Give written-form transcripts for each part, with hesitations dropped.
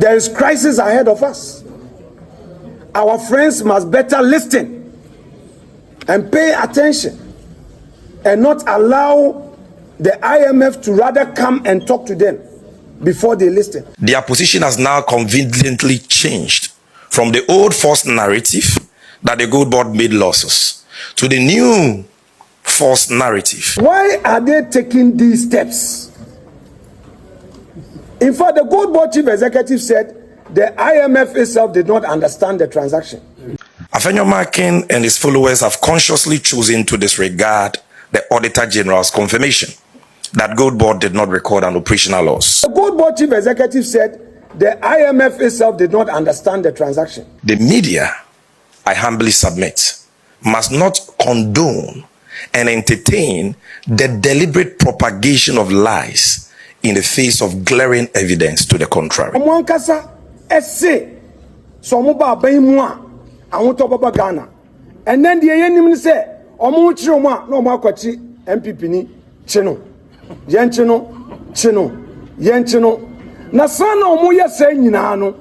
There is crisis ahead of us. Our friends must better listen and pay attention and not allow the IMF to rather come and talk to them before they listen. Their position has now conveniently changed from the old false narrative that the Gold Board made losses to the new false narrative. Why are they taking these steps? In fact, the Gold Board chief executive said the IMF itself did not understand the transaction. Afenyo Markin and his followers have consciously chosen to disregard the Auditor General's confirmation that Gold Board did not record an operational loss. The Gold Board chief executive said the IMF itself did not understand the transaction. The media, I humbly submit, must not condone and entertain the deliberate propagation of lies in the face of glaring evidence to the contrary. And then the enemy say, MPP ni chino, yenchino. Na sana omuya saying no.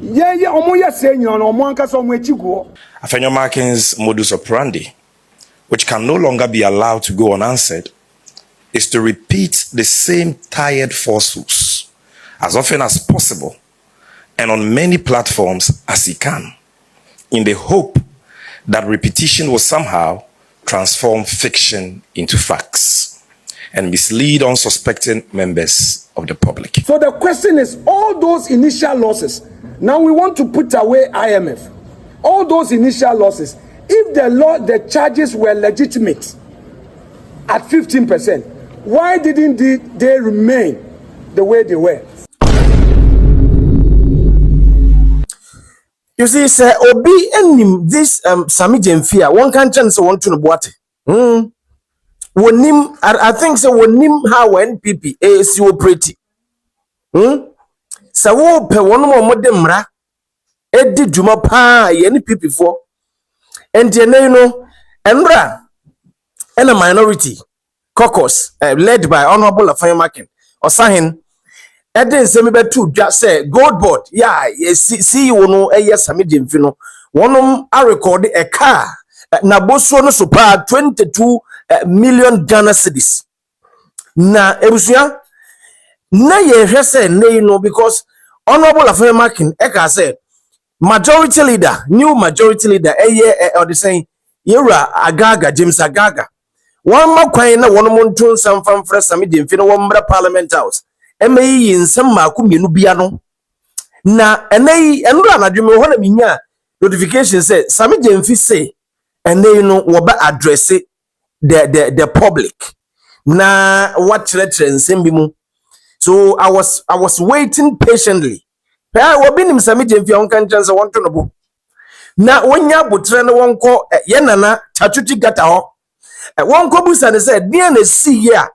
Ye omuya saying no omuankasa omwechiguo. Afenyo Markin's modus operandi, which can no longer be allowed to go unanswered, is to repeat the same tired falsehoods as often as possible and on many platforms as he can, in the hope that repetition will somehow transform fiction into facts and mislead unsuspecting members of the public. So the question is, all those initial losses, now we want to put away IMF. All those initial losses, if the charges were legitimate at 15%, why didn't they remain the way they were? You see, sir, Obi and this Sammy Gyamfi, one can chance want to know what. I think so. Wonim how NPP is pretty. So wo pe one more modemra. Edi juma pa NPP for. And you know, Enra and a minority caucus led by Honorable Afenyo Markin or Sahin. Eden semi betu just say Gold Board. Yeah, see you no Sammy Gyamfi no. One I record a car na boso no super 22 million Ghana cedis. Na ebusuya na ye hwese na no because Honorable Afenyo Markin eka say majority leader, new majority leader or the saying Yura Agaga James Agaga. One more kwan na one mo ntun sam fam fra Sammy Gyamfi no wombra Parliament House. Emeyi nsem maku mienu bia no. Na enei enura na dweme ho na minya notification say Sammy Gyamfi say enei no wo ba address the public. Na what threaten nsem bi mu. So I was waiting patiently. Obi nim Sammy Gyamfi on kan chance want to no. Na wonya botre no wonko ye nana chachuti gata ho. Wonko busa ne say dia na si ye a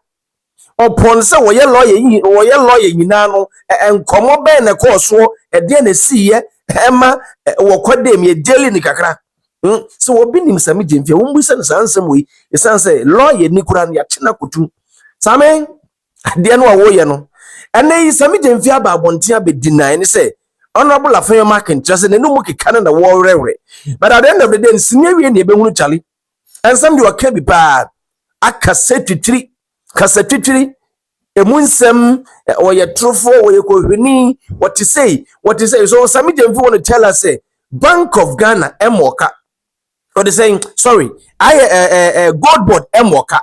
upon say wo ye lawyer nyina no enkomo be na course wo dia na si ye ema wo kwadem ye daily ni kakra. So obi nim Sammy Gyamfi wo busa ne sansem we ye say lawyer ni kura na ya chena kutu. Sammy dia no wo ye no. And then Sammy Gyamfi aba abontia be deny ni say Honorable Afenyo Markin just ne no muke kana na war rewe. But at the end of the day nsinye wie na ebe hunu chale. And some you can be bad. Akasetitri emunsem or your trufo or your kohini what to say so Sammy Gyamfi want to tell us say Bank of Ghana emoka or they saying sorry I Gold Board emoka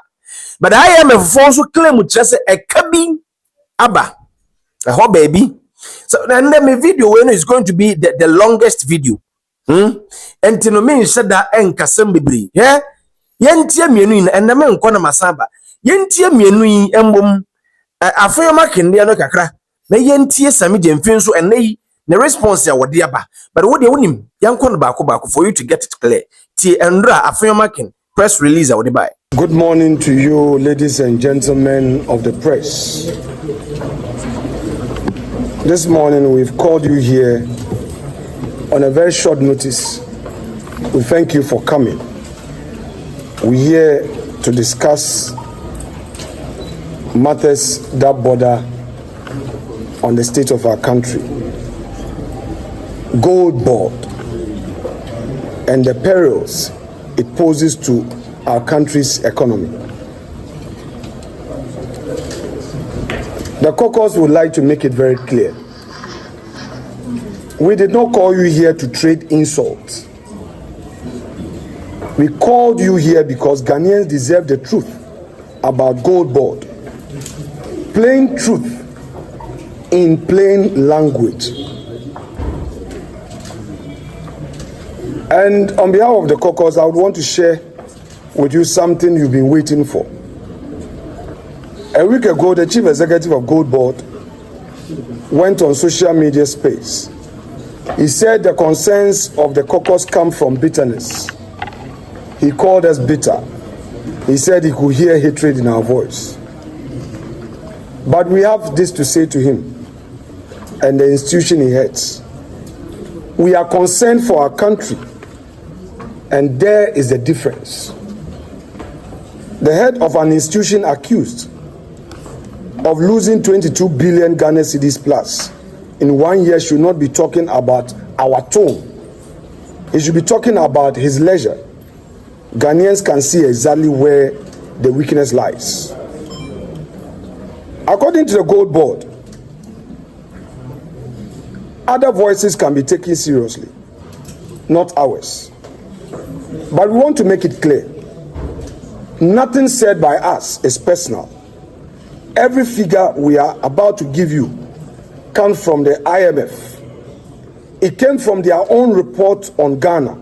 but I am a force claim just a cabin abba a whole baby. So and then my video when is going to be the longest video. And to me said that enkasem bibri. Yeah? Yentia mienu and the men kona masaba. Yentia mienu embum Afenyo Markin dia no kakra. Na yentia Sammy Gyamfi so and the response ya wodi aba. But what you wonim yankon baako for you to get it clear. Tie Endra Afenyo Markin press release wodi buy. Good morning to you, ladies and gentlemen of the press. This morning we've called you here on a very short notice. We thank you for coming. We're here to discuss matters that border on the state of our country, gold board, and the perils it poses to our country's economy. The caucus would like to make it very clear. We did not call you here to trade insults. We called you here because Ghanaians deserve the truth about gold board. Plain truth in plain language. And on behalf of the caucus, I would want to share with you something you've been waiting for. A week ago, the chief executive of Gold Board went on social media space. He said the concerns of the caucus come from bitterness. He called us bitter. He said he could hear hatred in our voice. But we have this to say to him and the institution he heads. We are concerned for our country, and there is the difference. The head of an institution accused of losing 22 billion Ghana cedis plus in 1 year should not be talking about our tone. He should be talking about his leisure. Ghanaians can see exactly where the weakness lies. According to the Gold Board, other voices can be taken seriously, not ours. But we want to make it clear. Nothing said by us is personal. Every figure we are about to give you comes from the IMF. It came from their own report on Ghana,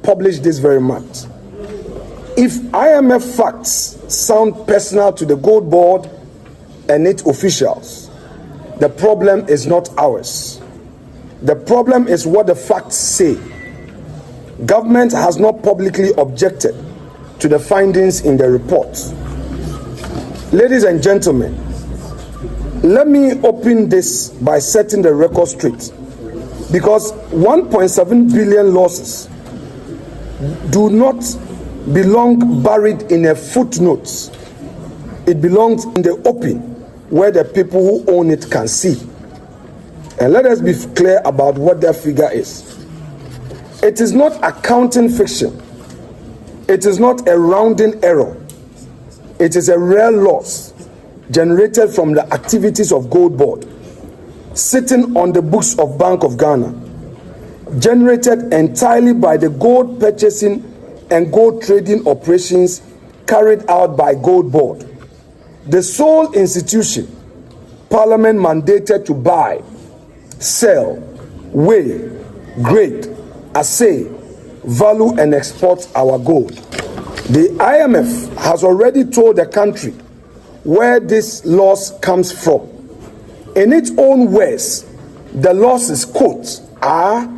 published this very month. If IMF facts sound personal to the Gold Board and its officials, the problem is not ours. The problem is what the facts say. Government has not publicly objected to the findings in the report. Ladies and gentlemen, let me open this by setting the record straight, because 1.7 billion losses do not belong buried in a footnote. It belongs in the open, where the people who own it can see. And let us be clear about what that figure is. It is not accounting fiction. It is not a rounding error. It is a real loss generated from the activities of Gold Board, sitting on the books of Bank of Ghana, generated entirely by the gold purchasing and gold trading operations carried out by Gold Board, the sole institution Parliament mandated to buy, sell, weigh, grade, assay, value and export our gold. The IMF has already told the country where this loss comes from. In its own words, the losses, quote, are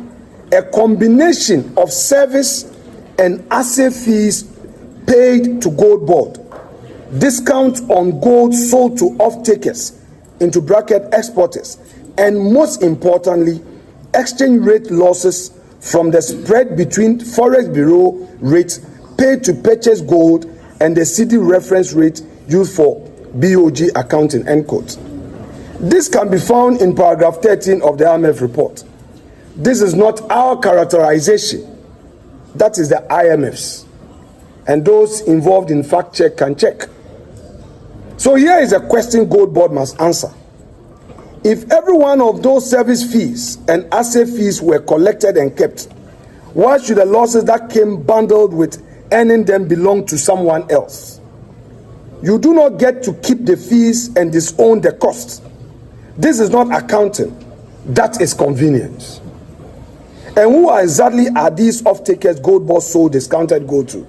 a combination of service and asset fees paid to Gold Board, discount on gold sold to off-takers, into bracket exporters, and most importantly, exchange rate losses from the spread between Forex Bureau rates paid to purchase gold and the cedi reference rate used for BOG accounting, end quote. This can be found in paragraph 13 of the IMF report. This is not our characterization. That is the IMF's. And those involved in fact check can check. So here is a question Gold Board must answer. If every one of those service fees and asset fees were collected and kept, why should the losses that came bundled with earning them belong to someone else? You do not get to keep the fees and disown the costs. This is not accounting. That is convenience. And who exactly are these off-takers Gold Board sold discounted gold to?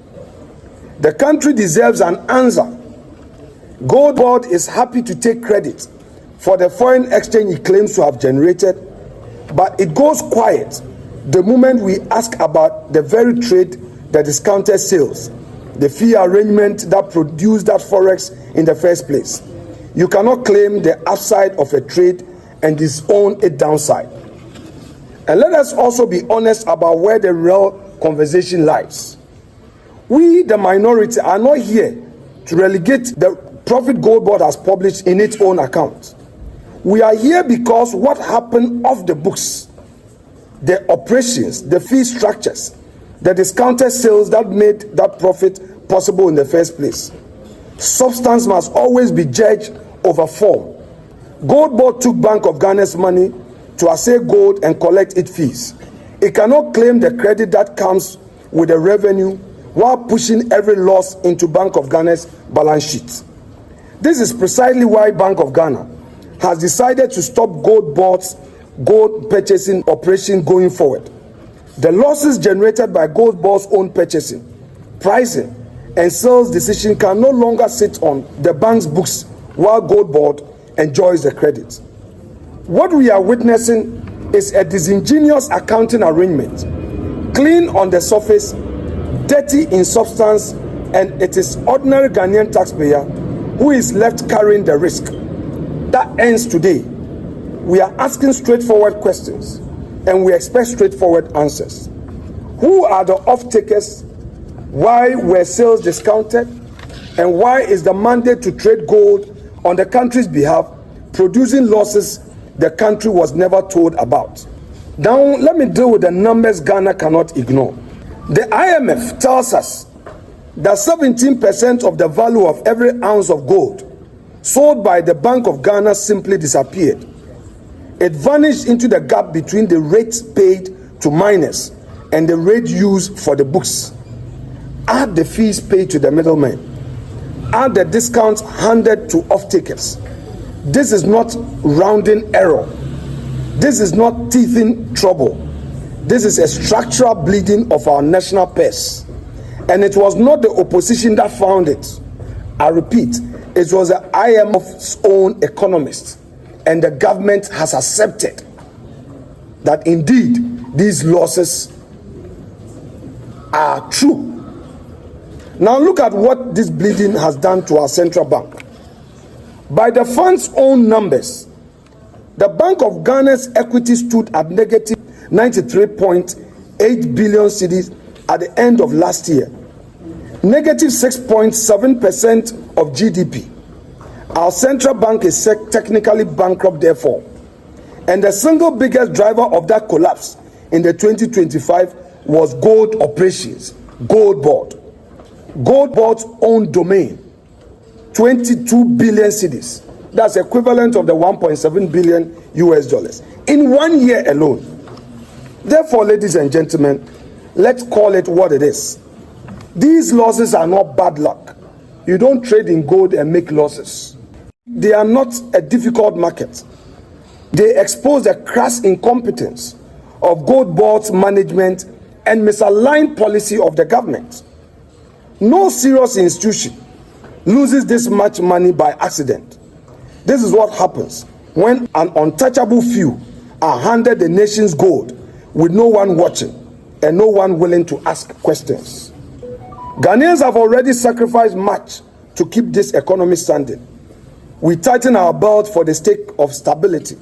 The country deserves an answer. Gold Board is happy to take credit for the foreign exchange it claims to have generated, but it goes quiet the moment we ask about the very trade that discounted sales, the fee arrangement that produced that forex in the first place. You cannot claim the upside of a trade and disown its downside. And let us also be honest about where the real conversation lies. We, the minority, are not here to relegate the profit Gold Board has published in its own account. We are here because what happened off the books, the operations, the fee structures, the discounted sales that made that profit possible in the first place. Substance must always be judged over form. Gold Board took Bank of Ghana's money to assay gold and collect its fees. It cannot claim the credit that comes with the revenue while pushing every loss into Bank of Ghana's balance sheet. This is precisely why Bank of Ghana has decided to stop Gold Board's gold purchasing operation going forward. The losses generated by Gold Board's own purchasing, pricing, and sales decision can no longer sit on the bank's books while Gold Board enjoys the credit. What we are witnessing is a disingenuous accounting arrangement, clean on the surface, dirty in substance, and it is ordinary Ghanaian taxpayer who is left carrying the risk. That ends today. We are asking straightforward questions and we expect straightforward answers. Who are the off-takers? Why were sales discounted? And why is the mandate to trade gold on the country's behalf producing losses the country was never told about? Now, let me deal with the numbers Ghana cannot ignore. The IMF tells us that 17% of the value of every ounce of gold sold by the Bank of Ghana simply disappeared. It vanished into the gap between the rates paid to miners and the rate used for the books. Add the fees paid to the middlemen. Add the discounts handed to off-takers. This is not rounding error. This is not teething trouble. This is a structural bleeding of our national purse. And it was not the opposition that found it. I repeat, it was the IMF's own economists. And the government has accepted that indeed these losses are true. Now look at what this bleeding has done to our central bank. By the fund's own numbers, the Bank of Ghana's equity stood at negative 93.8 billion cedis at the end of last year, negative 6.7% of GDP. Our central bank is technically bankrupt, therefore. And the single biggest driver of that collapse in the 2025 was gold operations, Gold Board. Gold Board's own domain, 22 billion cedis. That's equivalent of the 1.7 billion US dollars in 1 year alone. Therefore, ladies and gentlemen, let's call it what it is. These losses are not bad luck. You don't trade in gold and make losses. They are not a difficult market. They expose the crass incompetence of Gold Board's management and misaligned policy of the government. No serious institution loses this much money by accident. This is what happens when an untouchable few are handed the nation's gold with no one watching and no one willing to ask questions. Ghanaians have already sacrificed much to keep this economy standing. We tighten our belt for the sake of stability.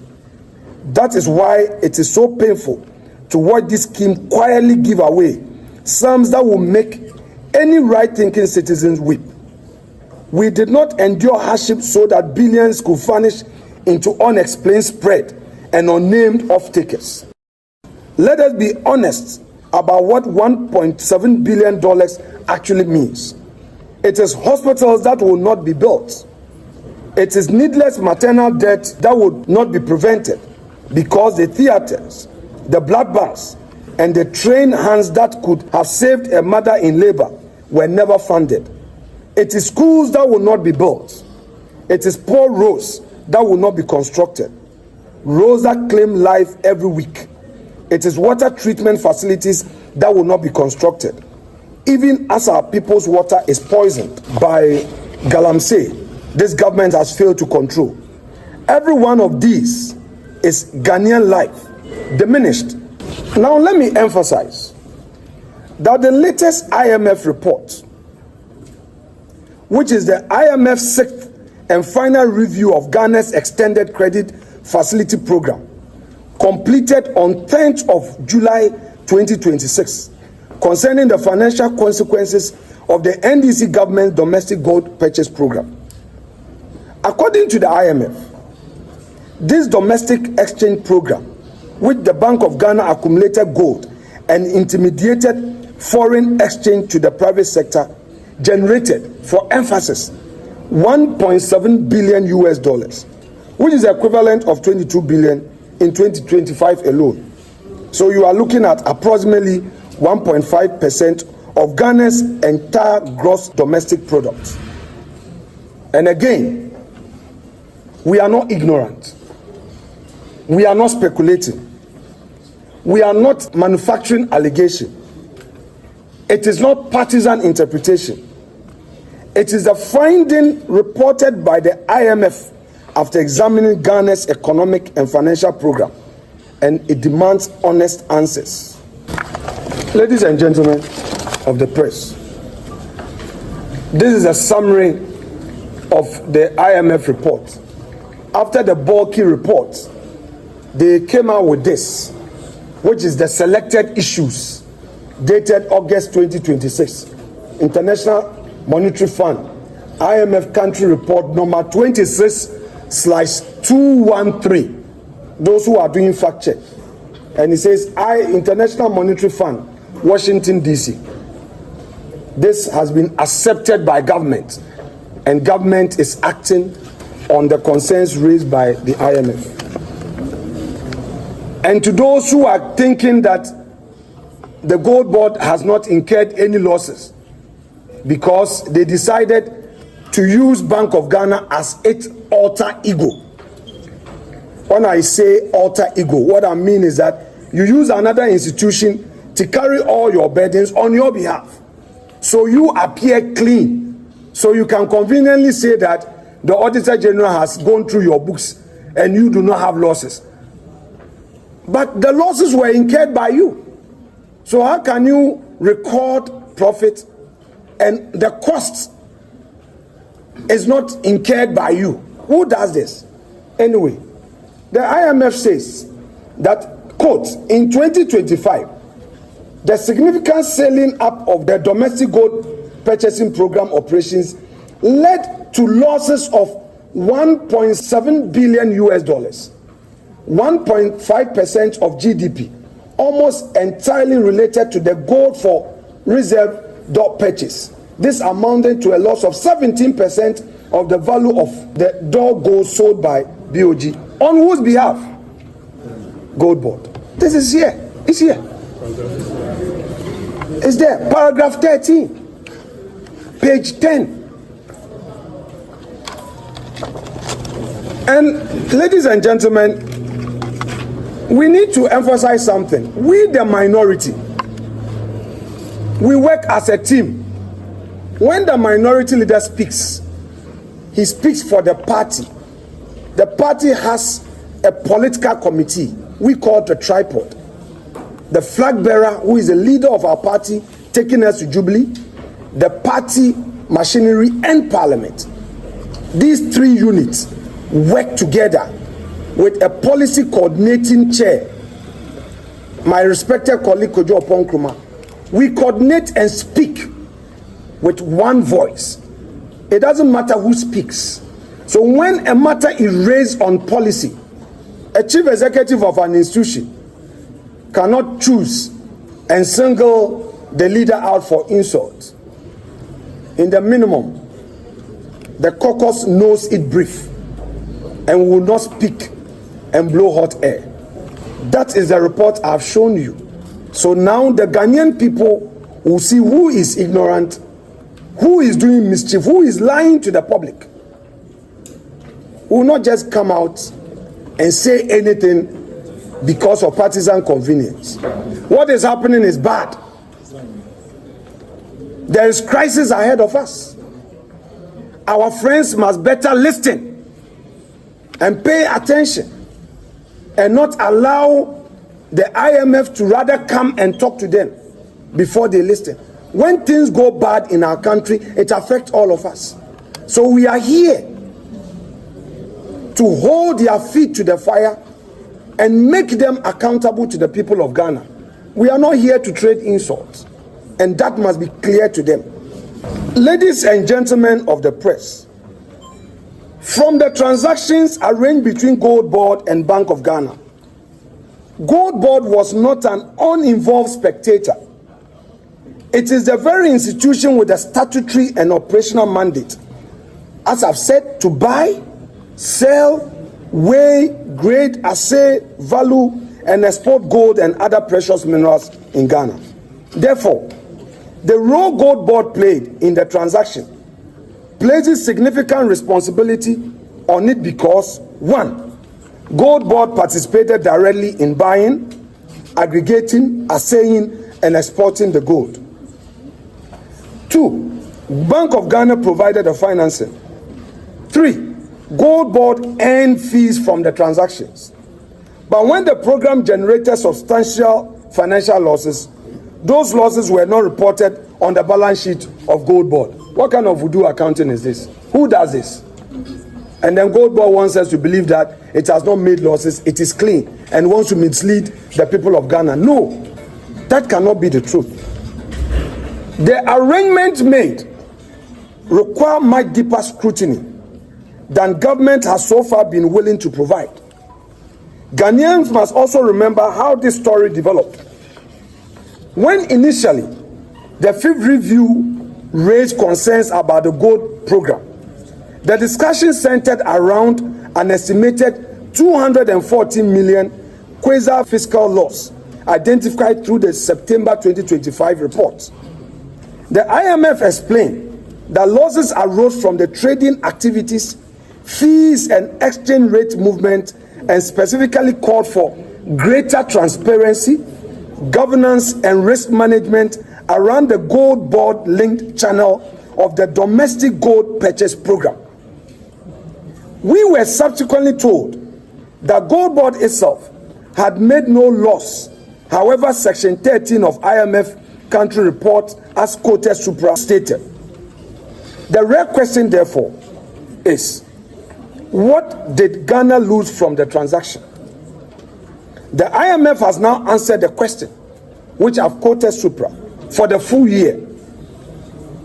That is why it is so painful to watch this scheme quietly give away sums that will make any right-thinking citizens weep. We did not endure hardship so that billions could vanish into unexplained spread and unnamed off-takers. Let us be honest about what $1.7 billion actually means. It is hospitals that will not be built. It is needless maternal death that would not be prevented because the theaters, the blood banks, and the trained hands that could have saved a mother in labor were never funded. It is schools that will not be built. It is poor roads that will not be constructed. Roads that claim life every week. It is water treatment facilities that will not be constructed. Even as our people's water is poisoned by galamsey, this government has failed to control. Every one of these is Ghanaian life diminished. Now let me emphasize that the latest IMF report, which is the IMF's sixth and final review of Ghana's extended credit facility program, completed on 10th of July 2026, concerning the financial consequences of the NDC government's domestic gold purchase program. According to the IMF, This domestic exchange program, which the Bank of Ghana accumulated gold and intermediated foreign exchange to the private sector, generated, for emphasis, 1.7 billion US dollars, which is equivalent of 22 billion in 2025 alone. So you are looking at approximately 1.5% of Ghana's entire gross domestic product. And again, we are not ignorant. We are not speculating. We are not manufacturing allegation. It is not partisan interpretation. It is a finding reported by the IMF after examining Ghana's economic and financial program, and it demands honest answers. Ladies and gentlemen of the press, this is a summary of the IMF report. After the bulky report, they came out with this, which is the selected issues dated August 2026. International Monetary Fund, IMF country report number 26/213. Those who are doing fact check. And it says, International Monetary Fund, Washington, D.C. This has been accepted by government, and government is acting on the concerns raised by the IMF. And to those who are thinking that the gold board has not incurred any losses because they decided to use Bank of Ghana as its alter ego. When I say alter ego, what I mean is that you use another institution to carry all your burdens on your behalf. So you appear clean. So you can conveniently say that the Auditor General has gone through your books and you do not have losses. But the losses were incurred by you. So how can you record profit and the cost is not incurred by you? Who does this? Anyway, the IMF says that, quote, in 2025, the significant scaling up of the domestic gold purchasing program operations led to losses of 1.7 billion US dollars, 1.5% of GDP, almost entirely related to the gold for reserve dot purchase. This amounted to a loss of 17% of the value of the dog gold sold by BOG. On whose behalf? Gold board. This is here. It's here. It's there. Paragraph 13. Page 10. And ladies and gentlemen, we need to emphasize something. We, the minority, we work as a team. When the minority leader speaks, he speaks for the party. The party has a political committee we call the tripod. The flag bearer, who is the leader of our party, taking us to Jubilee, the party machinery and parliament. These three units work together with a policy coordinating chair, my respected colleague Kojo Oponkruma. We coordinate and speak with one voice. It doesn't matter who speaks. So when a matter is raised on policy, a chief executive of an institution cannot choose and single the leader out for insult. In the minimum, the caucus knows it brief and will not speak and blow hot air. That is the report I've shown you. So now the Ghanaian people will see who is ignorant, who is doing mischief, who is lying to the public. We will not just come out and say anything because of partisan convenience. What is happening is bad. There is crisis ahead of us. Our friends must better listen and pay attention and not allow the IMF to rather come and talk to them before they listen. When things go bad in our country, it affects all of us. So we are here to hold their feet to the fire and make them accountable to the people of Ghana. We are not here to trade insults, and that must be clear to them. Ladies and gentlemen of the press, From the transactions arranged between Gold Board and Bank of Ghana, Gold Board was not an uninvolved spectator. It is the very institution with a statutory and operational mandate, as I've said, to buy, sell, weigh, grade, assay, value, and export gold and other precious minerals in Ghana. Therefore, the role Gold Board played in the transaction places significant responsibility on it because, one, Gold Board participated directly in buying, aggregating, assaying, and exporting the gold. Two, Bank of Ghana provided the financing. Three, Gold Board earned fees from the transactions. But when the program generated substantial financial losses, those losses were not reported on the balance sheet of Gold Board. What kind of voodoo accounting is this? Who does this? And then Gold Board wants us to believe that it has not made losses, it is clean, and wants to mislead the people of Ghana. No, that cannot be the truth. The arrangements made require much deeper scrutiny than government has so far been willing to provide. Ghanaians must also remember how this story developed. When initially the Fifth Review raised concerns about the gold program, the discussion centered around an estimated 240 million quasi-fiscal loss identified through the September 2025 report. The IMF explained that losses arose from the trading activities, fees and exchange rate movement, and specifically called for greater transparency, governance and risk management around the Gold Board linked channel of the domestic gold purchase program. We were subsequently told that Gold Board itself had made no loss. However, Section 13 of IMF country report, as quoted supra, stated. The real question, therefore, is what did Ghana lose from the transaction? The IMF has now answered the question, which I've quoted supra, for the full year,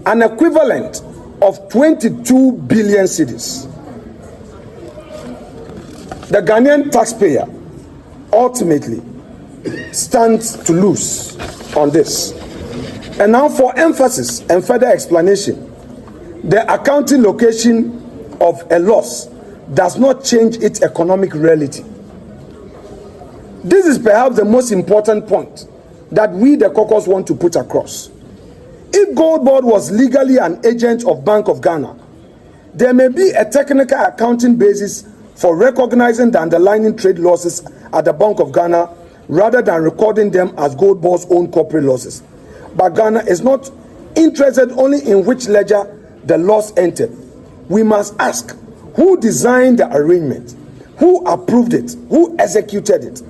an equivalent of 22 billion cedis. The Ghanaian taxpayer ultimately stands to lose on this. And now for emphasis and further explanation, the accounting location of a loss does not change its economic reality. This is perhaps the most important point that we, the caucus, want to put across. If Gold Board was legally an agent of Bank of Ghana, there may be a technical accounting basis for recognizing the underlying trade losses at the Bank of Ghana rather than recording them as Gold Board's own corporate losses. But Ghana is not interested only in which ledger the loss entered. We must ask, who designed the arrangement? Who approved it? Who executed it?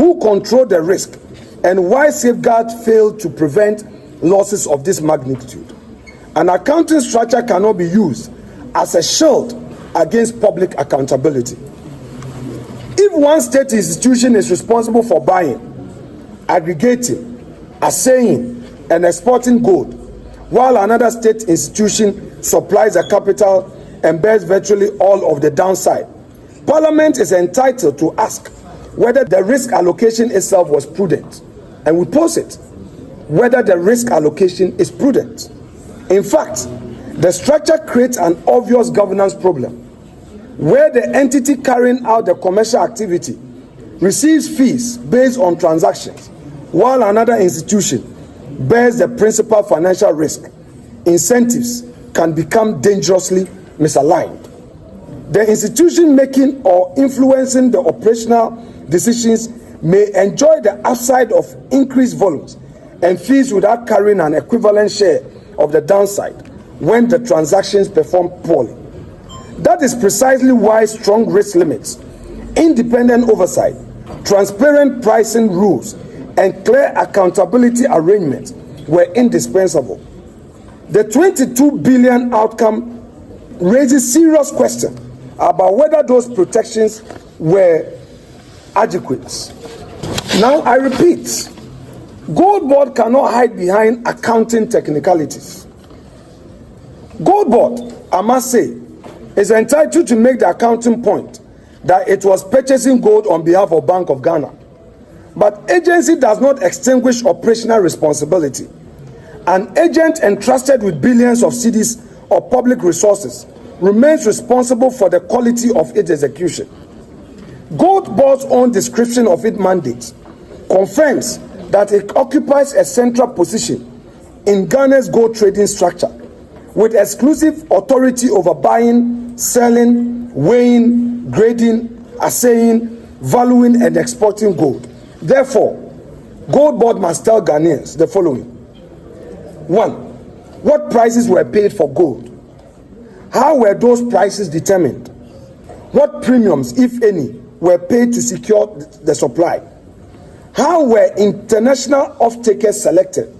Who controlled the risk? And why safeguards failed to prevent losses of this magnitude? An accounting structure cannot be used as a shield against public accountability. If one state institution is responsible for buying, aggregating, assaying, and exporting gold, while another state institution supplies the capital and bears virtually all of the downside, Parliament is entitled to ask whether the risk allocation itself was prudent. And we pose it, whether the risk allocation is prudent. In fact, the structure creates an obvious governance problem, where the entity carrying out the commercial activity receives fees based on transactions, while another institution bears the principal financial risk. Incentives can become dangerously misaligned. The institution making or influencing the operational decisions may enjoy the upside of increased volumes and fees without carrying an equivalent share of the downside when the transactions perform poorly. That is precisely why strong risk limits, independent oversight, transparent pricing rules, and clear accountability arrangements were indispensable. The 22 billion outcome raises serious questions about whether those protections were adequate. Now I repeat, Gold Board cannot hide behind accounting technicalities. Gold Board, I must say, is entitled to make the accounting point that it was purchasing gold on behalf of Bank of Ghana. But agency does not extinguish operational responsibility. An agent entrusted with billions of cedis of public resources remains responsible for the quality of its execution. Gold Board's own description of its mandate confirms that it occupies a central position in Ghana's gold trading structure, with exclusive authority over buying, selling, weighing, grading, assaying, valuing, and exporting gold. Therefore, Gold Board must tell Ghanaians the following. 1. What prices were paid for gold? How were those prices determined? What premiums, if any, were paid to secure the supply? How were international off-takers selected?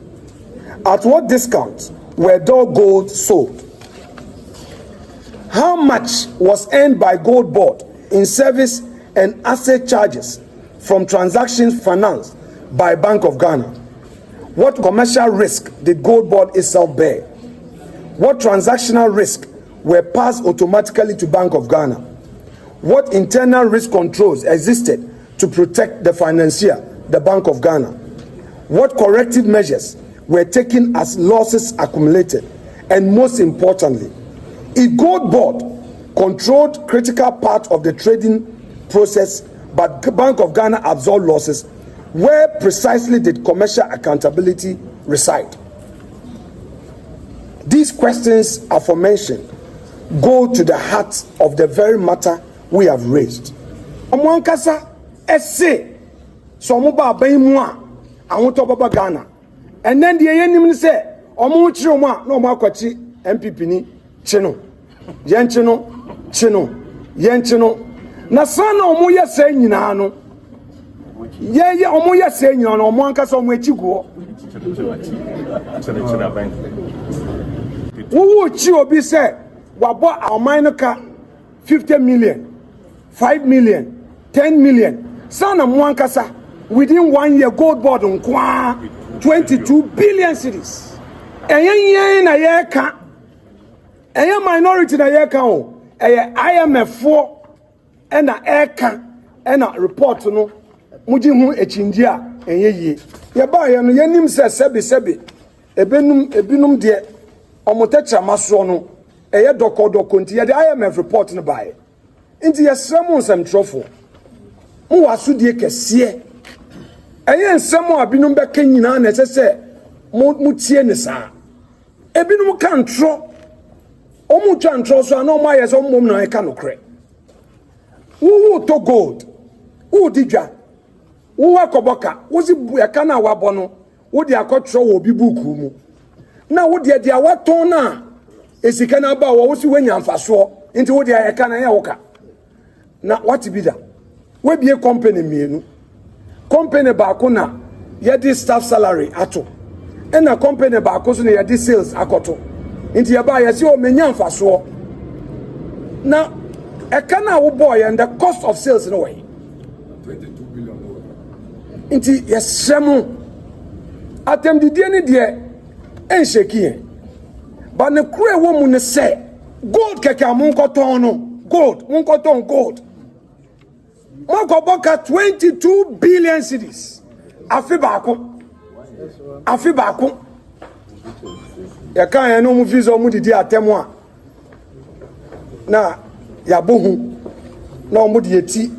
At what discounts were the gold sold? How much was earned by Gold Board in service and asset charges from transactions financed by Bank of Ghana? What commercial risk did Gold Board itself bear? What transactional risk were passed automatically to Bank of Ghana? What internal risk controls existed to protect the financier, the Bank of Ghana? What corrective measures were taken as losses accumulated? And most importantly, if Gold Board controlled critical part of the trading process but Bank of Ghana absorbed losses, where precisely did commercial accountability reside? These questions aforementioned go to the heart of the very matter we have raised. Omwankasa esse so mo ba ban mu a awon baba Ghana, and then the yenim ni say omo chiro mu a na omo akwachi MPP ni chino yenchino na sana omo ye say nyina no ye omo ye say nyina no omo ankasa omo echiguo wo chi obi say wabo aman no ka 50 million 5 million 10 million sana mo ankasa within 1 year Gold Board nkwa 22 billion cedis eyen na ye ka eyen minority na ye ka o IMF for ena eka ena report no muji hu echinji a enye ye ba ye no yenim sebi ebinum de omotetra maso no eye doko nti ye de IMF report no bae nti ye sremo nsem trofo mu waso de kese eye nsem abinum be kanyina na sese mu tie ne sa ebinum kan tro omu twa ntro so na omo ayeso mom na eka no kre wo to gold wo digwa wo akoboka wo si eka na wabo no wo de akotro wo bi buku mu na wo de dia waton na esika na ba wo si wanya mfaso nti wo de eka na ya woka na what be da we be company mienu company ba ko na ye di staff salary ato and na company ba ko so na ye di sales akoto nti ye ba ye si o menya mfaso na ekana wo boy and the cost of sales no way 22 billion. Inti yesemu atem didie ni de en sheki but ne kure wo mu ne se gold keke amun koton no gold mun koton gold mo ko boka 22 billion cedis afi baako ya kan ya no mu fizo mu didi atemu a na ya bohu na omo de eti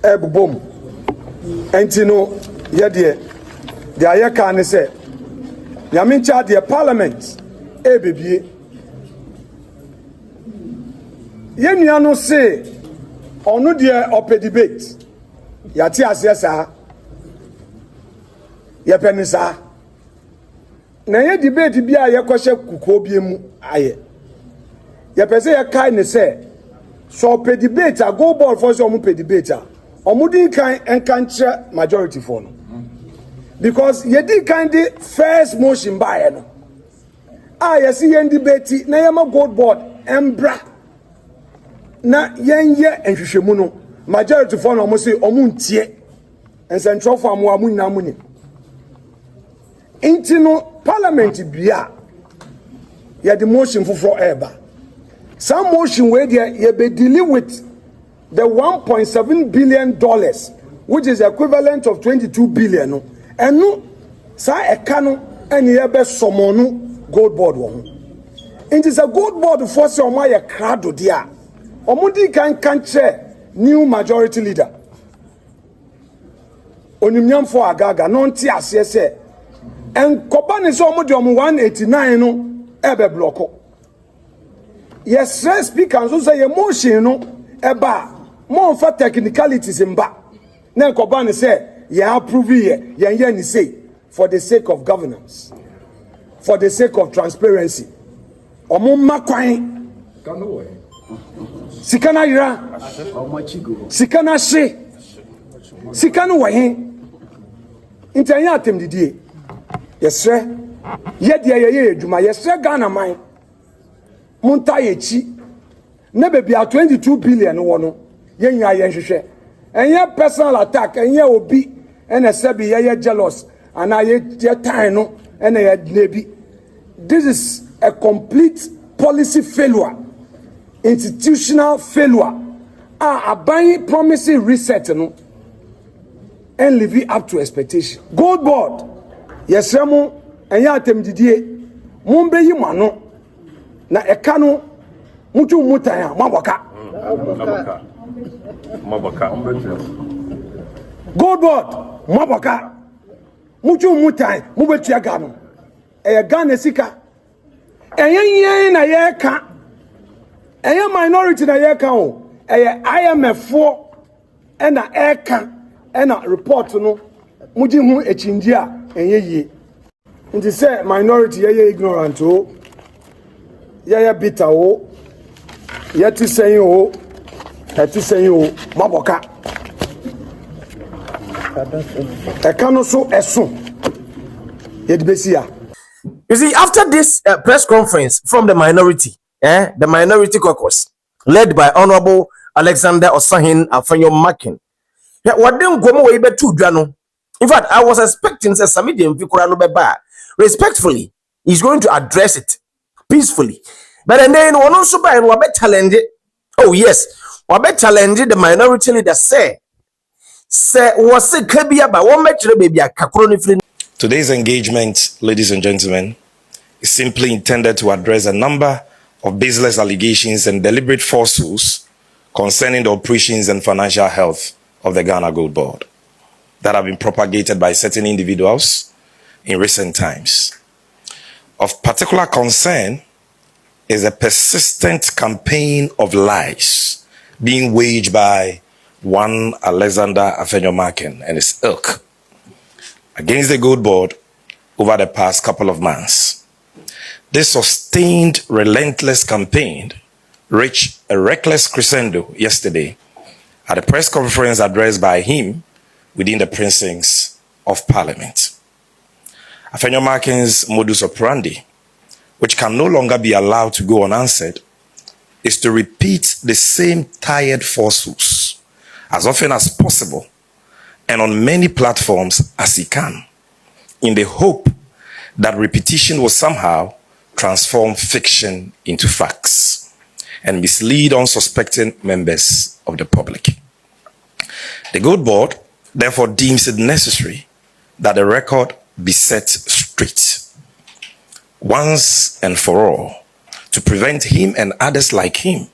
ebobom enti no ye de aye kan ne se ya mincha de parliament ebebie ye nua no se onu de ope debate ya ti asesa ye penisa na ye debate bia ye kwhye kuko bie mu aye ye pese ye kai ne se so pe debate a Gold Board for so mu pe debate a omudin kan enkanche majority for no because ye di kan the first motion by no ye see ye debate na ye ma Gold Board embra na yenye enhwehwemu no majority for no mo say omuntie ensentro for amu nyina mu ni inti no parliament bia ye the motion for eba Some motion where you be dealing with the $1.7 billion, which is equivalent of 22 billion. And no, sa ekano and yebe somonu gold board one. It is a gold board for some my crowd dia. Omudi can chair new majority leader. Onimnyam for agaga non ti asese. And Kobani so omudi 189 no ebe blocko. Yes, speaker so say emotion no eba more for technicalities in ba. Then Kobani say ya approve ye ya ni say for the sake of governance, for the sake of transparency. Omo makwan sikana ira sikana she sikana wahe intanya atem didie yesre ye ye adwuma yesre Ghana man munta yechi na bebi a 22 billion wono yenya yenhwehwe enye personal attack enye obi ene sebi ye jealous ana ye time no ene ye nebi. This is a complete policy failure, institutional failure. Buying promising reset no and living up to expectation. Gold board yes remo enye atem didie mumbe yi mano na ekano mutu mutaya maboka gold board maboka mutu mutai mubetua gano Ghana sika enye na yeka enye minority na yeka o IMF for na eka na report no muji hu echinji a enye yie nti say minority ye ignorant o ye bitter o ye ti sen o maboka eka no so eso ye de besia. You see, after this press conference from the minority, the minority caucus, led by Honorable Alexander Osahin Afenyo Markin, what them go way be too drano. In fact, I was expecting Sammy Gyamfi respectfully, he's going to address it peacefully. But then one also by one better challenge. Oh yes, one better challenge the minority leader say was say kabia ba one metre baby a kakroni. Today's engagement, ladies and gentlemen, is simply intended to address a number of baseless allegations and deliberate falsehoods concerning the operations and financial health of the Ghana Gold Board that have been propagated by certain individuals in recent times. Of particular concern is a persistent campaign of lies being waged by one Alexander Afenyo Markin and his ilk against the Gold Board over the past couple of months. This sustained, relentless campaign reached a reckless crescendo yesterday at a press conference addressed by him within the precincts of Parliament. Afenyo Markin's modus operandi, which can no longer be allowed to go unanswered, is to repeat the same tired falsehoods as often as possible and on many platforms as he can, in the hope that repetition will somehow transform fiction into facts and mislead unsuspecting members of the public. The Gold Board therefore deems it necessary that the record be set straight once and for all to prevent him and others like him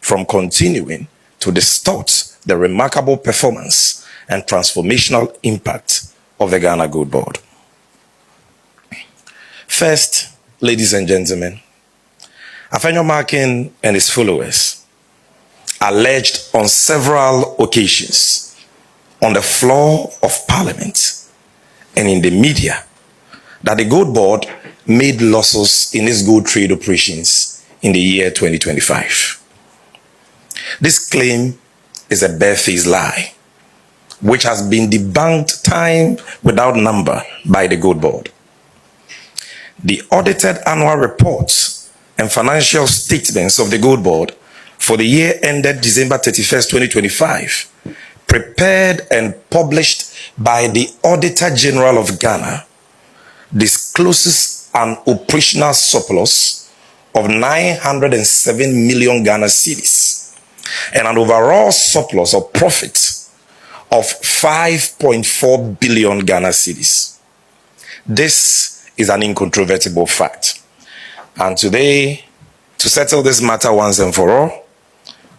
from continuing to distort the remarkable performance and transformational impact of the Ghana Gold Board. First, ladies and gentlemen, Afenyo Markin and his followers alleged on several occasions on the floor of Parliament and in the media that the Gold Board made losses in its gold trade operations in the year 2025. This claim is a barefaced lie, which has been debunked time without number by the Gold Board. The audited annual reports and financial statements of the Gold Board for the year ended December 31st, 2025, prepared and published by the Auditor General of Ghana, discloses an operational surplus of 907 million Ghana cedis and an overall surplus of profit of 5.4 billion Ghana cedis. This is an incontrovertible fact. And today, to settle this matter once and for all,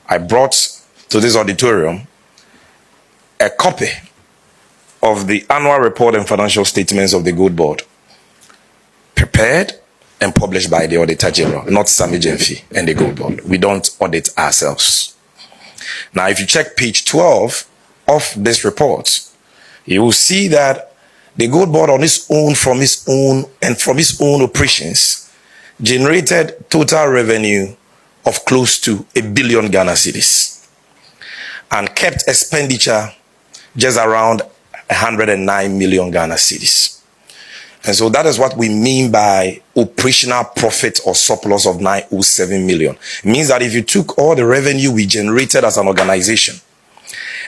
I brought to this auditorium a copy of the annual report and financial statements of the Gold Board, prepared and published by the Auditor General, not Sammy Gyamfi and the Gold Board. We don't audit ourselves. Now, if you check page 12 of this report, you will see that the Gold Board on its own, from its own operations, generated total revenue of close to 1 billion Ghana cedis and kept expenditure just around 109 million Ghana cedis. And so that is what we mean by operational profit or surplus of 907 million. It means that if you took all the revenue we generated as an organization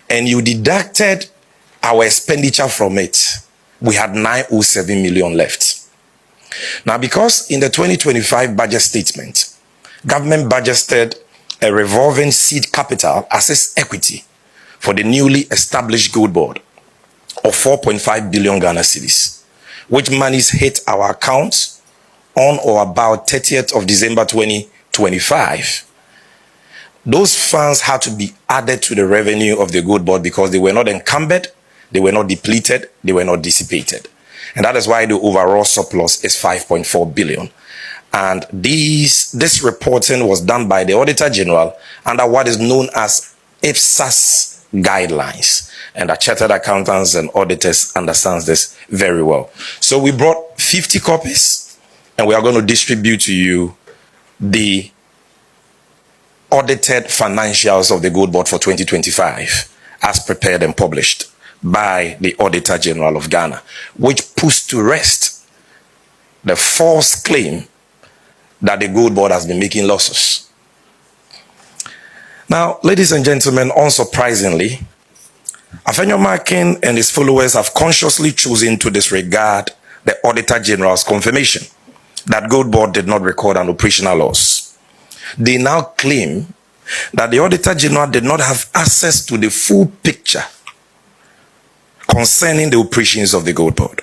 and you deducted our expenditure from it, we had 907 million left. Now, because in the 2025 budget statement, government budgeted a revolving seed capital as its equity for the newly established Gold Board of 4.5 billion Ghana cedis, which monies hit our accounts on or about 30th of December 2025. Those funds had to be added to the revenue of the Gold Board because they were not encumbered, they were not depleted, they were not dissipated. And that is why the overall surplus is 5.4 billion. And this reporting was done by the Auditor General under what is known as IPSAS guidelines. And the chartered accountants and auditors understand this very well. So we brought 50 copies and we are going to distribute to you the audited financials of the Gold Board for 2025 as prepared and published by the Auditor General of Ghana, which puts to rest the false claim that the Gold Board has been making losses. Now, ladies and gentlemen, unsurprisingly, Afenyo Markin and his followers have consciously chosen to disregard the Auditor General's confirmation that Gold Board did not record an operational loss. They now claim that the Auditor General did not have access to the full picture concerning the operations of the Gold Board.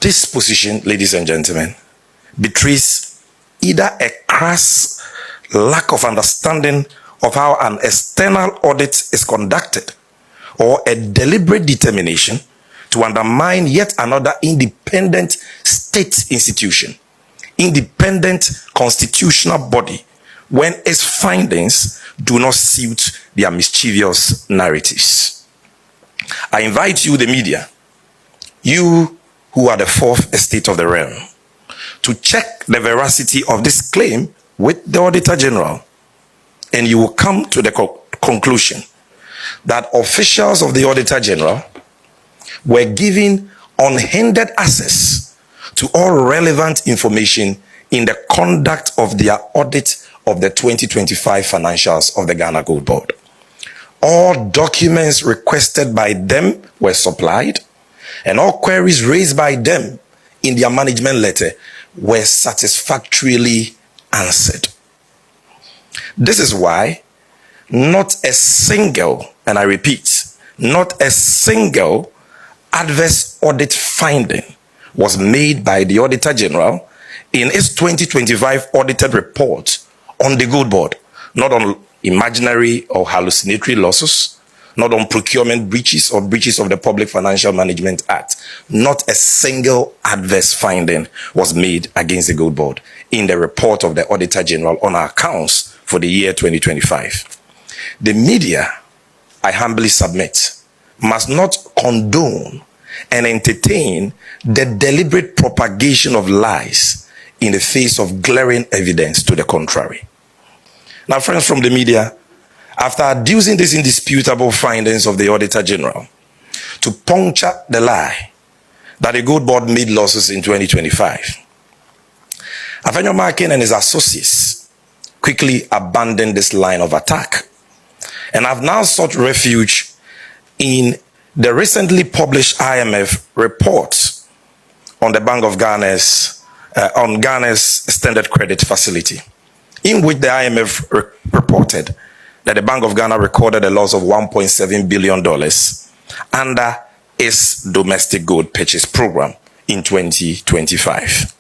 This position, ladies and gentlemen, betrays either a crass lack of understanding of how an external audit is conducted or a deliberate determination to undermine yet another independent state institution, independent constitutional body, when its findings do not suit their mischievous narratives. I invite you, the media, you who are the fourth estate of the realm, to check the veracity of this claim with the Auditor General, and you will come to the conclusion that officials of the Auditor General were given unhindered access to all relevant information in the conduct of their audit of the 2025 financials of the Ghana Gold Board. All documents requested by them were supplied, and all queries raised by them in their management letter were satisfactorily answered. This is why not a single, and I repeat, not a single adverse audit finding was made by the Auditor General in its 2025 audited report on the Gold Board, not on imaginary or hallucinatory losses, not on procurement breaches or breaches of the Public Financial Management Act. Not a single adverse finding was made against the Gold Board in the report of the Auditor General on our accounts for the year 2025. The media, I humbly submit, must not condone and entertain the deliberate propagation of lies in the face of glaring evidence to the contrary. Now, friends from the media, after adducing these indisputable findings of the Auditor General to puncture the lie that the Gold Board made losses in 2025, Afenyo Markin and his associates quickly abandoned this line of attack and have now sought refuge in the recently published IMF report on the Bank of Ghana's on Ghana's extended credit facility, in which the IMF reported that the Bank of Ghana recorded a loss of $1.7 billion under its domestic gold purchase program in 2025.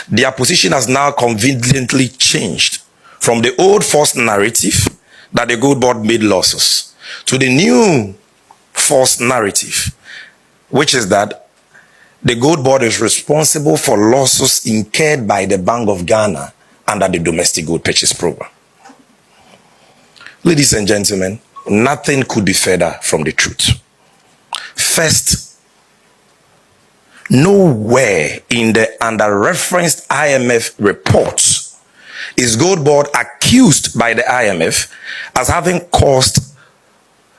Their position has now conveniently changed from the old false narrative that the gold board made losses to the new false narrative, which is that the gold board is responsible for losses incurred by the Bank of Ghana under the domestic gold purchase program. Ladies and gentlemen, nothing could be further from the truth. First, nowhere in the under-referenced IMF reports is gold board accused by the IMF as having caused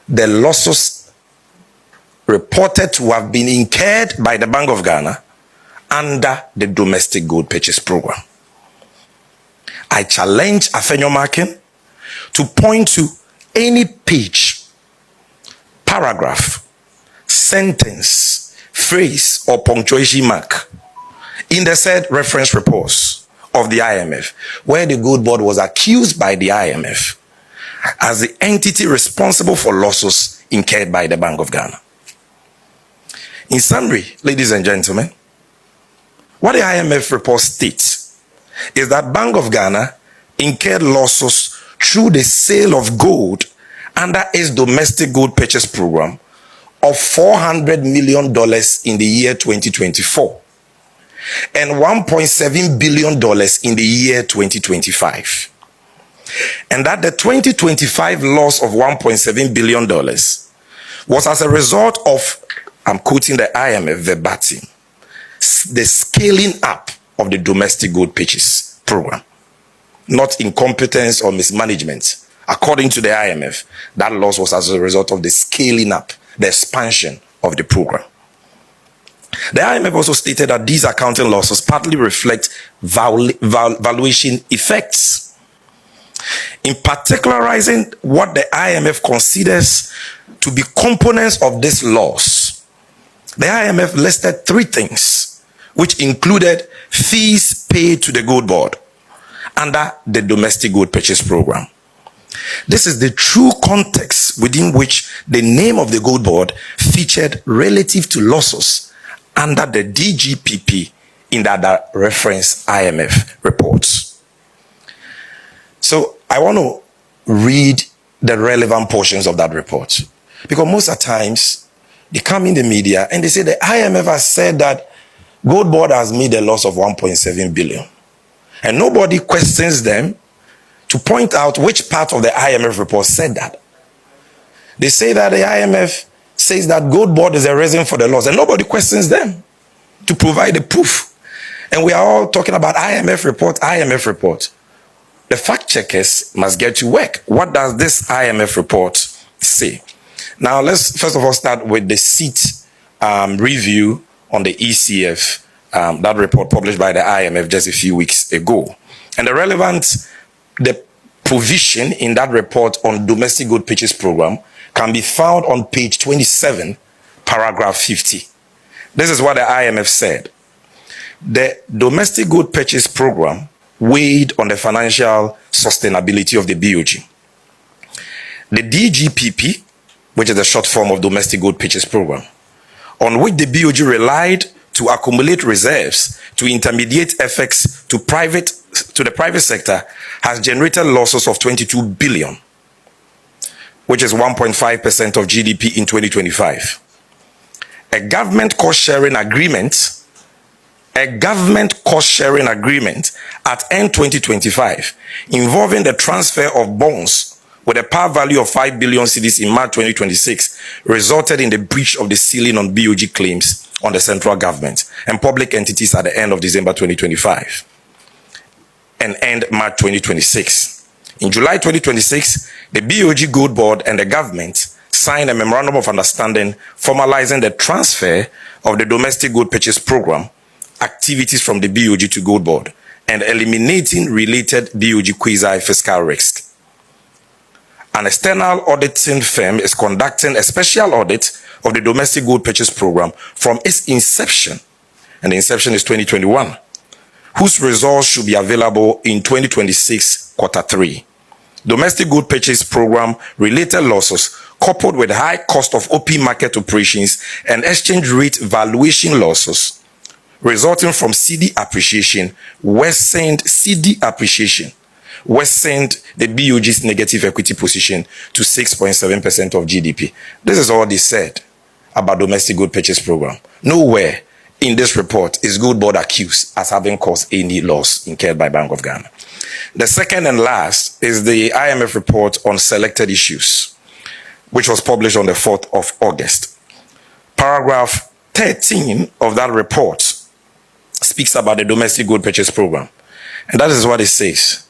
the losses reported to have been incurred by the Bank of Ghana under the domestic gold purchase program. I challenge Afenyo Markin to point to any page, paragraph, sentence, phrase, or punctuation mark in the said reference reports of the IMF where the gold board was accused by the IMF as the entity responsible for losses incurred by the Bank of Ghana. In summary, ladies and gentlemen, what the IMF report states is that Bank of Ghana incurred losses through the sale of gold under its domestic gold purchase program of $400 million in the year 2024 and $1.7 billion in the year 2025. And that the 2025 loss of $1.7 billion was as a result of, I'm quoting the IMF verbatim, the scaling up of the domestic gold purchase program, not incompetence or mismanagement. According to the IMF, that loss was as a result of the scaling up, the expansion of the program. The IMF also stated that these accounting losses partly reflect valuation effects. In particularizing what the IMF considers to be components of this loss, the IMF listed three things, which included fees paid to the gold board under the domestic gold purchase program. This is the true context within which the name of the gold board featured relative to losses under the DGPP in the other reference IMF reports. So I want to read the relevant portions of that report, because most of the times they come in the media and they say the IMF has said that gold board has made a loss of 1.7 billion. And nobody questions them to point out which part of the IMF report said that. They say that the IMF says that gold board is a reason for the loss, and nobody questions them to provide the proof. And we are all talking about IMF report, IMF report. The fact checkers must get to work. What does this IMF report say? Now, let's first of all start with the seat review on the ECF, that report published by the IMF just a few weeks ago. And the provision in that report on domestic gold purchase program can be found on page 27, paragraph 50. This is what the IMF said. The domestic gold purchase program weighed on the financial sustainability of the BOG. The DGPP, which is the short form of domestic gold purchase program, on which the BOG relied to accumulate reserves to intermediate effects to the private sector, has generated losses of 22 billion, which is 1.5% of GDP in 2025. A government cost-sharing agreement at end 2025 involving the transfer of bonds with a par value of 5 billion cedis in March 2026 resulted in the breach of the ceiling on BOG claims on the central government and public entities at the end of December 2025 and end March 2026. In July 2026, the BOG Gold Board and the government signed a memorandum of understanding formalizing the transfer of the domestic gold purchase program activities from the BOG to Gold Board and eliminating related BOG quasi-fiscal risk. An external auditing firm is conducting a special audit of the domestic gold purchase program from its inception and the inception is 2021, whose results should be available in 2026 quarter 3. Domestic good purchase program related losses coupled with high cost of OP market operations and exchange rate valuation losses resulting from CD appreciation worsened the BOG's negative equity position to 6.7% of GDP. This is all they said about domestic good purchase program. Nowhere in this report is Good Board accused as having caused any loss incurred by Bank of Ghana. The second and last is the IMF report on selected issues, which was published on the 4th of August. Paragraph 13 of that report speaks about the domestic good purchase program. And that is what it says.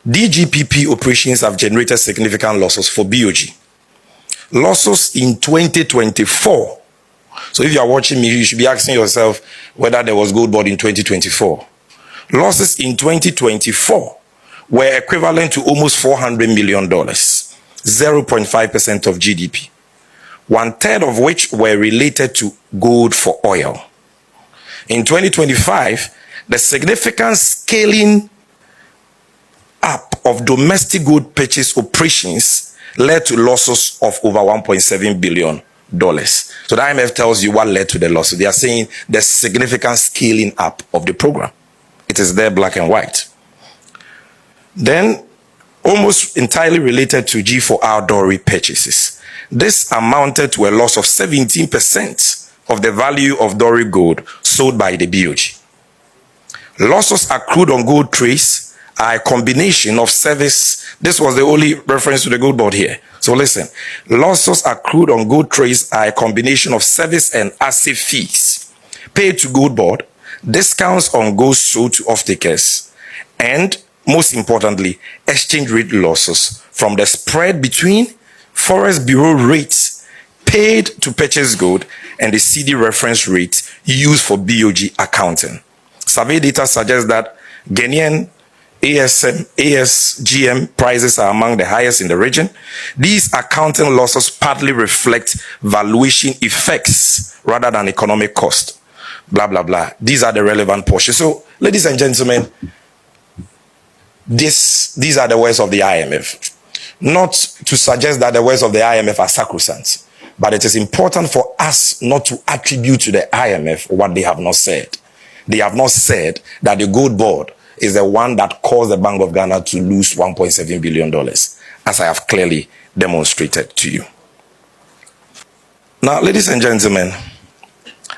DGPP operations have generated significant losses for BOG. Losses in 2024. So if you are watching me, you should be asking yourself whether there was Gold Board in 2024. Losses in 2024 were equivalent to almost $400 million, 0.5% of GDP, 1/3 of which were related to gold for oil. In 2025, the significant scaling up of domestic gold purchase operations led to losses of over $1.7 billion. So the IMF tells you what led to the loss. So they are saying the significant scaling up of the program. It is there, black and white. Then, almost entirely related to G4R Dory purchases. This amounted to a loss of 17% of the value of Dory gold sold by the BOG. Losses accrued on gold trace are a combination of service. This was the only reference to the Gold Board here. So listen, losses accrued on gold trace are a combination of service and asset fees paid to Gold Board, discounts on gold sold to off-takers, and most importantly, exchange rate losses from the spread between Forest Bureau rates paid to purchase gold and the CD reference rate used for BOG accounting. Survey data suggests that Ghanaian ASGM prices are among the highest in the region. These accounting losses partly reflect valuation effects rather than economic cost. Blah, blah, blah. These are the relevant portions. So, ladies and gentlemen, these are the words of the IMF. Not to suggest that the words of the IMF are sacrosanct, but it is important for us not to attribute to the IMF what they have not said. They have not said that the Gold Board is the one that caused the Bank of Ghana to lose $1.7 billion, as I have clearly demonstrated to you. Now, ladies and gentlemen,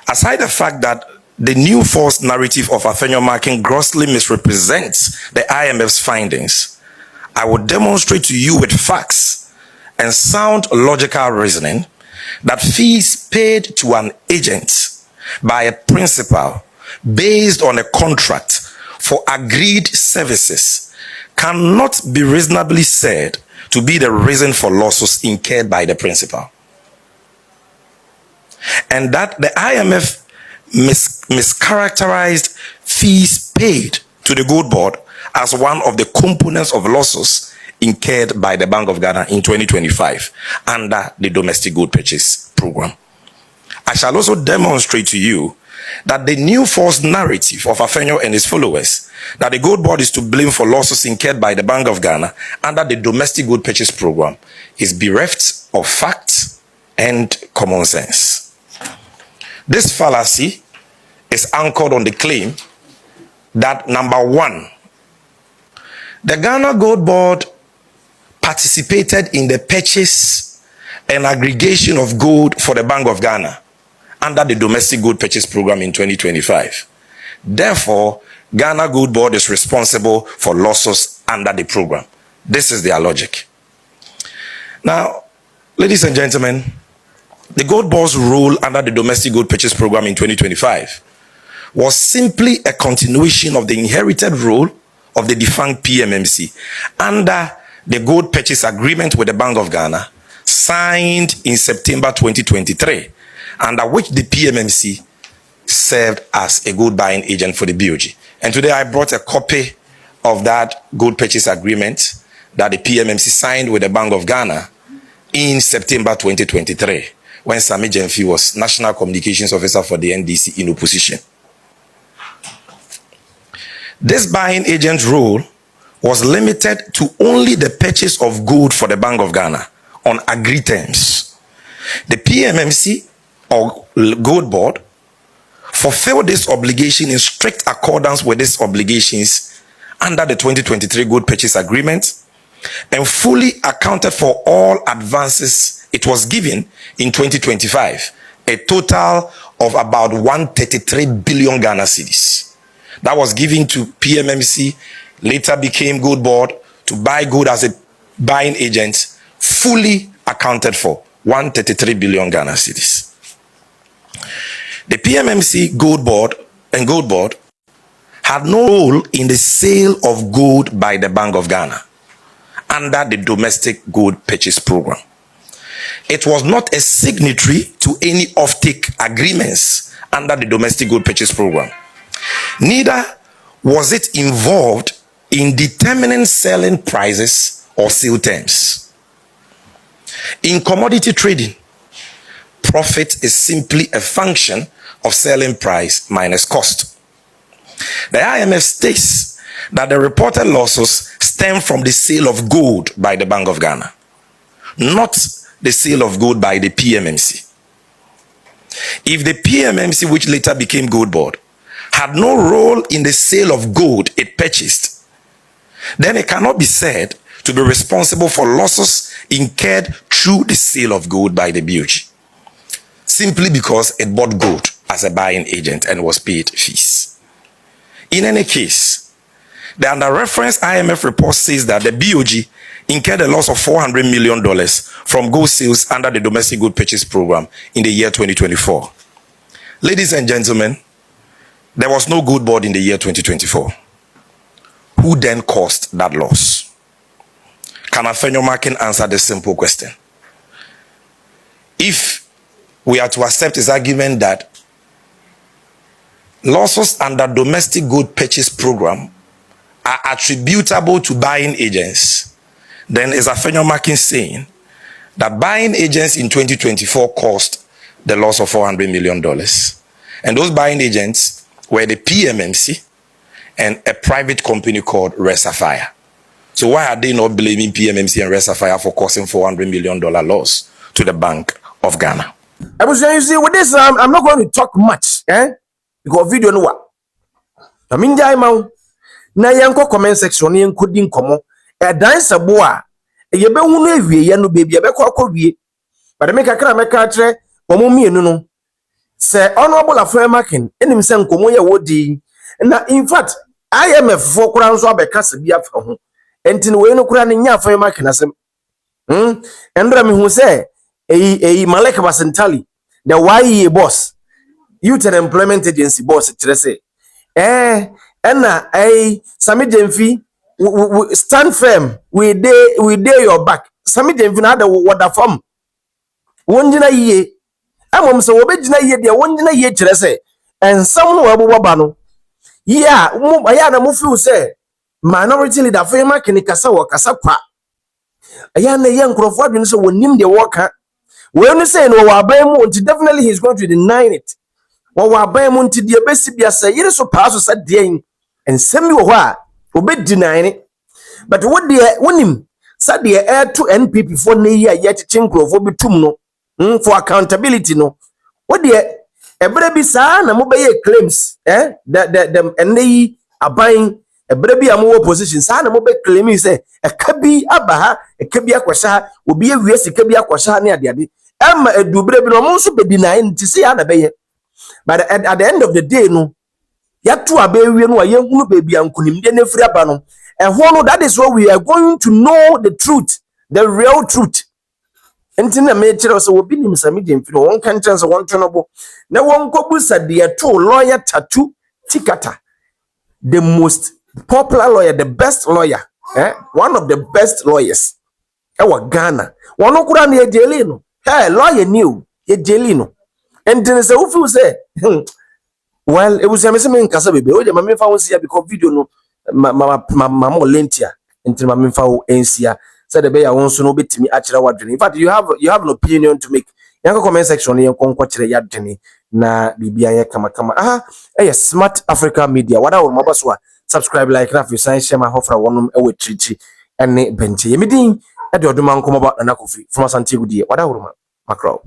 aside the fact that the new false narrative of Afenyo Markin grossly misrepresents the IMF's findings, I will demonstrate to you with facts and sound logical reasoning that fees paid to an agent by a principal based on a contract for agreed services cannot be reasonably said to be the reason for losses incurred by the principal. And that the IMF mischaracterized fees paid to the Gold Board as one of the components of losses incurred by the Bank of Ghana in 2025 under the domestic gold purchase program. I shall also demonstrate to you that the new false narrative of Afenyo and his followers that the Gold Board is to blame for losses incurred by the Bank of Ghana under the domestic gold purchase program is bereft of fact and common sense. This fallacy is anchored on the claim that, number one, the Ghana Gold Board participated in the purchase and aggregation of gold for the Bank of Ghana under the domestic gold purchase program in 2025. Therefore, Ghana Gold Board is responsible for losses under the program. This is their logic. Now, ladies and gentlemen, the Gold Board's role under the domestic gold purchase program in 2025 was simply a continuation of the inherited role of the defunct PMMC under the gold purchase agreement with the Bank of Ghana signed in September 2023, under which the PMMC served as a gold buying agent for the BOG. And today I brought a copy of that gold purchase agreement that the PMMC signed with the Bank of Ghana in September 2023, when Sammy Gyamfi was National Communications Officer for the NDC in opposition. This buying agent role was limited to only the purchase of gold for the Bank of Ghana on agreed terms. The PMMC or Gold Board fulfilled this obligation in strict accordance with these obligations under the 2023 Gold Purchase Agreement and fully accounted for all advances it was given in 2025, a total of about 133 billion Ghana cedis. That was given to PMMC, later became Gold Board, to buy gold as a buying agent, fully accounted for 133 billion Ghana cedis. The PMMC Gold Board and Gold Board had no role in the sale of gold by the Bank of Ghana under the domestic gold purchase program. It was not a signatory to any offtake agreements under the domestic gold purchase program. Neither was it involved in determining selling prices or sale terms. In commodity trading, profit is simply a function of selling price minus cost. The IMF states that the reported losses stem from the sale of gold by the Bank of Ghana, not the sale of gold by the PMMC. If the PMMC, which later became Gold Board, had no role in the sale of gold it purchased, then it cannot be said to be responsible for losses incurred through the sale of gold by the BOG, simply because it bought gold as a buying agent and was paid fees. In any case, the under-referenced IMF report says that the BOG incurred a loss of $400 million from gold sales under the domestic gold purchase program in the year 2024. Ladies and gentlemen, there was no Gold Board in the year 2024. Who then caused that loss? Can Afenyo Markin answer this simple question? If we are to accept his argument that losses under domestic gold purchase program are attributable to buying agents, then is Afenyo Markin saying that buying agents in 2024 caused the loss of $400 million? And those buying agents were the PMMC and a private company called Resafire. So why are they not blaming PMMC and Resafire for causing $400 million loss to the Bank of Ghana? I was saying, you see, with this, I'm not going to talk much, because video no what. I mean, na yanko comment section yanko din komo. Dance aboa. Ye be hunu ewie ye no baby, ye be kwa wie. But make akra make atre omo mienu no. Se honorable Afenyo Markin, enim se nkomo ye wodi. Na in fact, IMF for kura nso abeka se bia fa ho. Enti no we no kura ne nya Afenyo Markin asem. Endra me hu se Malek Basentali, the YE boss, Youth and Employment Agency boss, say, Enna, Sammy Gyamfi, stand firm, we dare your back. Sammy Gyamfi na the water form. One jina ye, I'm so obedient ye, the one jina ye, say, and some wabano. Yeah, Ayana Mufu say, minority leader Afenyo Markin Kasawa Kasakwa. Ayana young Crawford, so when him the worker. When you say no, definitely he's going to deny it. Well, the Besibia say, you so pass said the and send me a obey denying it. But what the when him said the air to NPP for near yet chinkro for bitumno for accountability no. What the a baby son and mobile claims, that and they are buying a baby a more position. Son and mobile claim is a kabi abaha, a kabia kwasha will be a risk, a kabia kwasha near the Emma edubre no mo so be denying to see ana be. But at the end of the day no yatu abewie no ye hunu baby ankunim de na firi aba no no that is what we are going to know the truth, the real truth. Entina me kire so obi nim Sammy Gyamfi no won kan chance won tonobo na won kobusa de to lawyer Tatu Tikata, the most popular lawyer, the best lawyer, one of the best lawyers ewa Ghana. Won okura na ejele no. Hey, lawyer new, ye jelino. And then say, who say, well, it was a missing Casabe. Oh, my main found here because video no, Mamma Lentia, and my main found NCA said the bay I want to know bit me actually what. In fact, you have an opinion to make. Yango comment section here, conquer yard na Bibia kama. A smart Africa media. What our mabaswa subscribe, like, na fi sign share my hofra wonum e wetrichi ene benche. Yemidin e de oduma nkomo ba na kofi from Asante Gudie. Wada huruma makro.